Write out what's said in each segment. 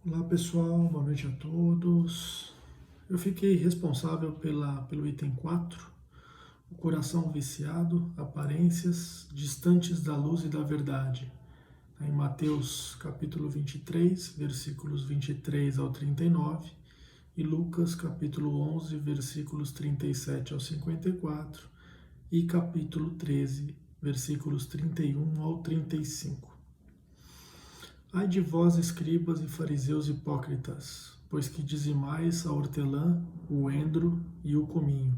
Olá pessoal, boa noite a todos. Eu fiquei responsável pelo item 4, o coração viciado, aparências distantes da luz e da verdade. Em Mateus capítulo 23, versículos 23 ao 39 e Lucas capítulo 11, versículos 37 ao 54 e capítulo 13, versículos 31 ao 35. Ai de vós, escribas e fariseus hipócritas, pois que dizimais a hortelã, o endro e o cominho,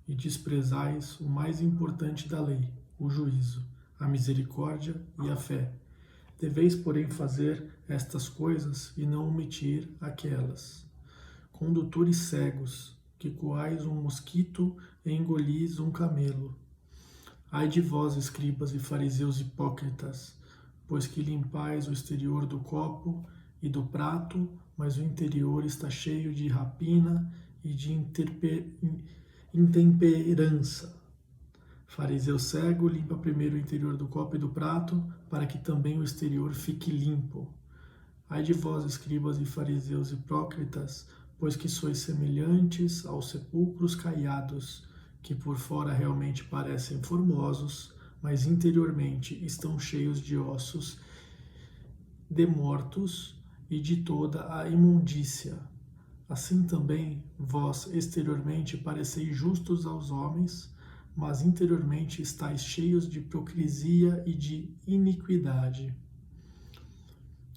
e desprezais o mais importante da lei, o juízo, a misericórdia e a fé. Deveis, porém, fazer estas coisas e não omitir aquelas. Condutores cegos, que coais um mosquito e engolis um camelo. Ai de vós, escribas e fariseus hipócritas, pois que limpais o exterior do copo e do prato, mas o interior está cheio de rapina e de intemperança. Fariseu cego, limpa primeiro o interior do copo e do prato, para que também o exterior fique limpo. Ai de vós, escribas e fariseus hipócritas, pois que sois semelhantes aos sepulcros caiados, que por fora realmente parecem formosos, mas interiormente estão cheios de ossos de mortos e de toda a imundícia. Assim também vós exteriormente pareceis justos aos homens, mas interiormente estáis cheios de hipocrisia e de iniquidade.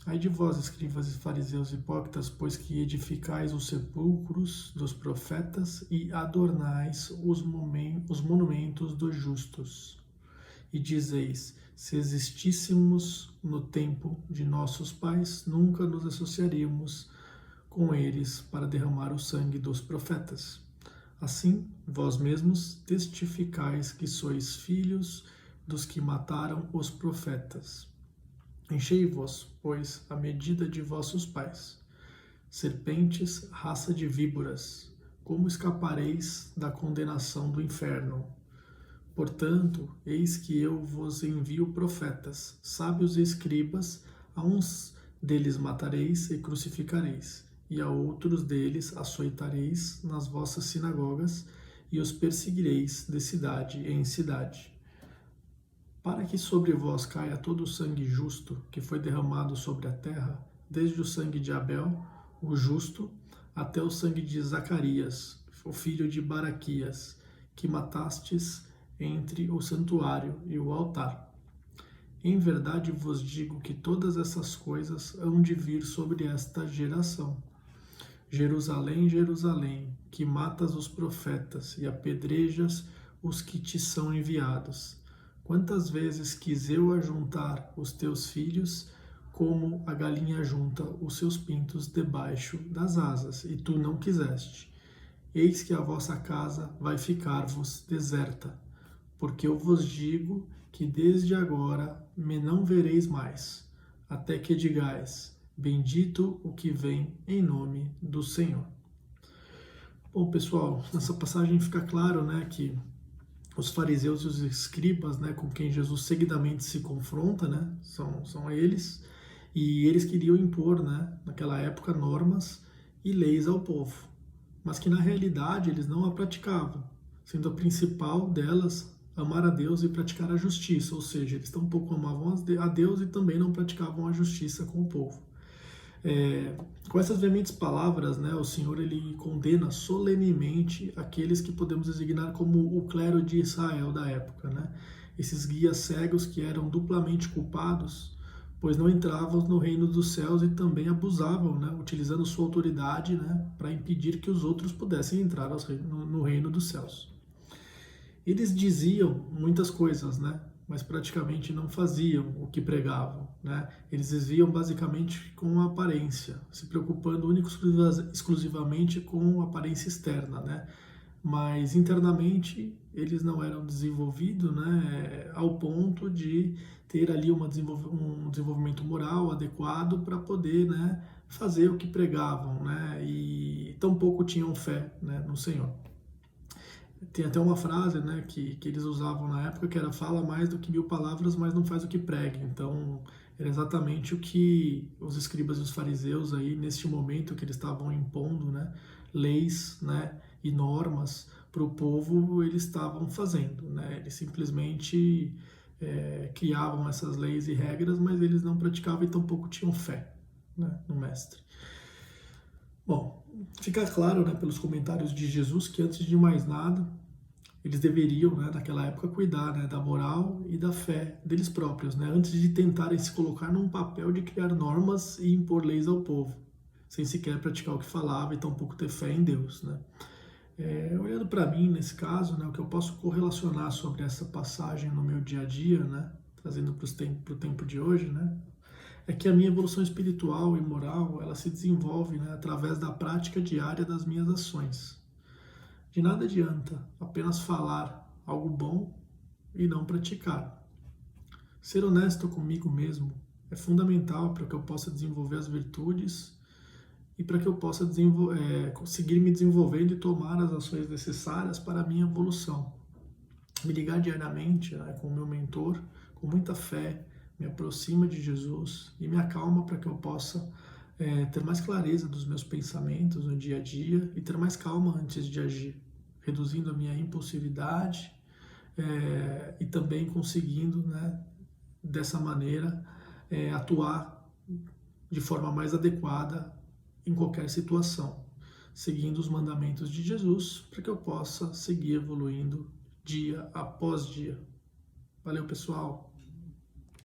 Ai de vós, escribas e fariseus hipócritas, pois que edificais os sepulcros dos profetas e adornais os monumentos dos justos. E dizeis, se existíssemos no tempo de nossos pais, nunca nos associaríamos com eles para derramar o sangue dos profetas. Assim, vós mesmos testificais que sois filhos dos que mataram os profetas. Enchei-vos, pois, a medida de vossos pais. Serpentes, raça de víboras, como escapareis da condenação do inferno? Portanto, eis que eu vos envio profetas, sábios e escribas, a uns deles matareis e crucificareis, e a outros deles açoitareis nas vossas sinagogas, e os perseguireis de cidade em cidade. Para que sobre vós caia todo o sangue justo que foi derramado sobre a terra, desde o sangue de Abel, o justo, até o sangue de Zacarias, o filho de Baraquias, que matastes entre o santuário e o altar. Em verdade vos digo que todas essas coisas hão de vir sobre esta geração. Jerusalém, Jerusalém, que matas os profetas e apedrejas os que te são enviados. Quantas vezes quis eu ajuntar os teus filhos, como a galinha junta os seus pintos debaixo das asas, e tu não quiseste. Eis que a vossa casa vai ficar-vos deserta, porque eu vos digo que desde agora me não vereis mais, até que digais, bendito o que vem em nome do Senhor. Bom, pessoal, nessa passagem fica claro, que os fariseus e os escribas, com quem Jesus seguidamente se confronta, são eles, e eles queriam impor, naquela época, normas e leis ao povo, mas que na realidade eles não a praticavam, sendo a principal delas amar a Deus e praticar a justiça, ou seja, eles tampouco amavam a Deus e também não praticavam a justiça com o povo. Com essas veementes palavras, o Senhor ele condena solenemente aqueles que podemos designar como o clero de Israel da época, esses guias cegos que eram duplamente culpados, pois não entravam no reino dos céus e também abusavam, utilizando sua autoridade, para impedir que os outros pudessem entrar no reino dos céus. Eles diziam muitas coisas, mas praticamente não faziam o que pregavam, Eles desviam basicamente com a aparência, se preocupando única e exclusivamente com a aparência externa, Mas internamente eles não eram desenvolvidos, ao ponto de ter ali um desenvolvimento moral adequado para poder, fazer o que pregavam, E tampouco tinham fé, no Senhor. Tem até uma frase, que eles usavam na época que era fala mais do que 1000 palavras, mas não faz o que prega. Então, era exatamente o que os escribas e os fariseus aí, neste momento que eles estavam impondo, né, leis, né, e normas para o povo, eles estavam fazendo, né? Eles simplesmente criavam essas leis e regras, mas eles não praticavam e tampouco tinham fé, né, no Mestre. Bom, fica claro, né, pelos comentários de Jesus que antes de mais nada eles deveriam, né, naquela época, cuidar, né, da moral e da fé deles próprios, né, antes de tentarem se colocar num papel de criar normas e impor leis ao povo, sem sequer praticar o que falava e tampouco ter fé em Deus, né. Olhando para mim, nesse caso, né, o que eu posso correlacionar sobre essa passagem no meu dia a dia, né, trazendo para o tempo de hoje, né, é que a minha evolução espiritual e moral, ela se desenvolve, né, através da prática diária das minhas ações. De nada adianta apenas falar algo bom e não praticar. Ser honesto comigo mesmo é fundamental para que eu possa desenvolver as virtudes e para que eu possa conseguir me desenvolvendo e tomar as ações necessárias para a minha evolução. Me ligar diariamente, né, com o meu mentor, com muita fé, me aproxima de Jesus e me acalma para que eu possa ter mais clareza dos meus pensamentos no dia a dia e ter mais calma antes de agir, reduzindo a minha impulsividade e também conseguindo, né, dessa maneira, atuar de forma mais adequada em qualquer situação, seguindo os mandamentos de Jesus, para que eu possa seguir evoluindo dia após dia. Valeu, pessoal!